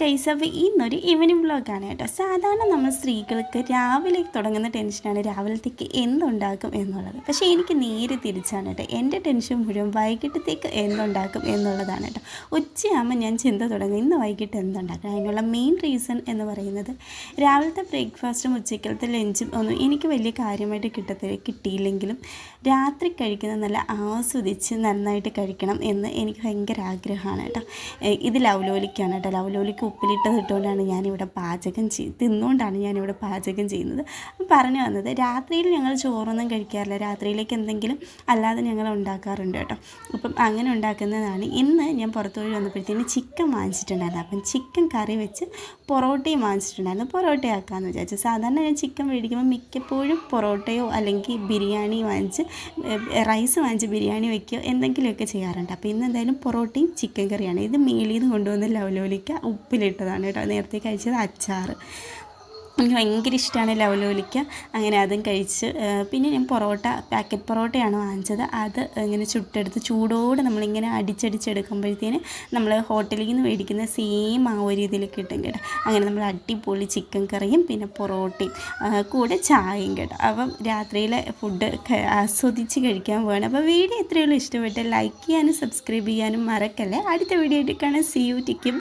Guys, അപ്പോൾ ഇന്നൊരു evening വ്ളോഗാണ് കേട്ടോ. സാധാരണ നമ്മൾ സ്ത്രീകൾക്ക് രാവിലെ തുടങ്ങുന്ന ടെൻഷനാണ് രാവിലത്തേക്ക് എന്തുണ്ടാക്കും എന്നുള്ളത്. പക്ഷേ എനിക്ക് നേരെ തിരിച്ചാണ് കേട്ടോ. എൻ്റെ ടെൻഷൻ മുഴുവൻ വൈകിട്ടത്തേക്ക് എന്തുണ്ടാക്കും എന്നുള്ളതാണ് കേട്ടോ. ഉച്ചയാകുമ്പോൾ ഞാൻ ചിന്ത തുടങ്ങും ഇന്ന് വൈകിട്ട് എന്തുണ്ടാക്കും. അതിനുള്ള മെയിൻ റീസൺ എന്ന് പറയുന്നത് രാവിലത്തെ ബ്രേക്ക്ഫാസ്റ്റും ഉച്ചക്കലത്തെ ലഞ്ചും ഒന്നും എനിക്ക് വലിയ കാര്യമായിട്ട് കിട്ടിയില്ലെങ്കിലും രാത്രി കഴിക്കുന്നത് നല്ല ആസ്വദിച്ച് നന്നായിട്ട് കഴിക്കണം എന്ന് എനിക്ക് ഭയങ്കര ആഗ്രഹമാണ് കേട്ടോ. ഇത് ലവ്ലോലിക്കാണ് കേട്ടോ. ലവ്ലോലിക്ക് ഉപ്പിലിട്ടത് ഇട്ടുകൊണ്ടാണ് ഞാനിവിടെ തിന്നുകൊണ്ടാണ് ഞാനിവിടെ പാചകം ചെയ്യുന്നത്. പറഞ്ഞു വന്നത്, രാത്രിയിൽ ഞങ്ങൾ ചോറൊന്നും കഴിക്കാറില്ല. രാത്രിയിലേക്ക് എന്തെങ്കിലും അല്ലാതെ ഞങ്ങൾ ഉണ്ടാക്കാറുണ്ട് കേട്ടോ. അപ്പം അങ്ങനെ ഉണ്ടാക്കുന്നതാണ്. ഇന്ന് ഞാൻ പുറത്തു പോയി വന്നപ്പോഴത്തേന് ചിക്കൻ വാങ്ങിച്ചിട്ടുണ്ടായിരുന്നു. അപ്പം ചിക്കൻ കറി വെച്ച് പൊറോട്ടയും വാങ്ങിച്ചിട്ടുണ്ടായിരുന്നു. പൊറോട്ട ആക്കാമെന്ന് വിചാരിച്ചു. സാധാരണ ഞാൻ ചിക്കൻ മേടിക്കുമ്പോൾ മിക്കപ്പോഴും പൊറോട്ടയോ അല്ലെങ്കിൽ ബിരിയാണി വാങ്ങിച്ച് റൈസ് വാങ്ങിച്ച് ബിരിയാണി വയ്ക്കുകയോ എന്തെങ്കിലുമൊക്കെ ചെയ്യാറുണ്ട്. അപ്പോൾ ഇന്ന് എന്തായാലും പൊറോട്ടയും ചിക്കൻ കറിയാണ്. ഇത് മേളിൽ നിന്ന് കൊണ്ടുവന്ന് ലവ്ലോലിക്ക ഉപ്പിലിട്ടതാണ് കേട്ടോ. നേരത്തെ കഴിച്ചത് അച്ചാർ. എനിക്ക് ഭയങ്കര ഇഷ്ടമാണ് ലവ്ലോലിക്ക. അങ്ങനെ അതും കഴിച്ച് പിന്നെ ഞാൻ പാക്കറ്റ് പൊറോട്ടയാണ് വാങ്ങിച്ചത്. അത് ഇങ്ങനെ ചുട്ടെടുത്ത് ചൂടോടെ നമ്മളിങ്ങനെ അടിച്ചെടുക്കുമ്പോഴത്തേന് നമ്മൾ ഹോട്ടലിൽ നിന്ന് മേടിക്കുന്ന സെയിം ആ ഒരു ഇതിൽ കിട്ടും കേട്ടോ. അങ്ങനെ നമ്മൾ അടിപൊളി ചിക്കൻ കറിയും പിന്നെ പൊറോട്ടയും കൂടെ ചായയും കേട്ടോ. അപ്പം രാത്രിയിലെ ഫുഡ് ആസ്വദിച്ച് കഴിക്കാൻ പോകണം. അപ്പോൾ വീഡിയോ എത്രയുള്ളൂ ഇഷ്ടപ്പെട്ട് ലൈക്ക് ചെയ്യാനും സബ്സ്ക്രൈബ് ചെയ്യാനും മറക്കല്ലേ. അടുത്ത വീഡിയോ ആയിട്ട് കാണാൻ. See you. ടിക്കും.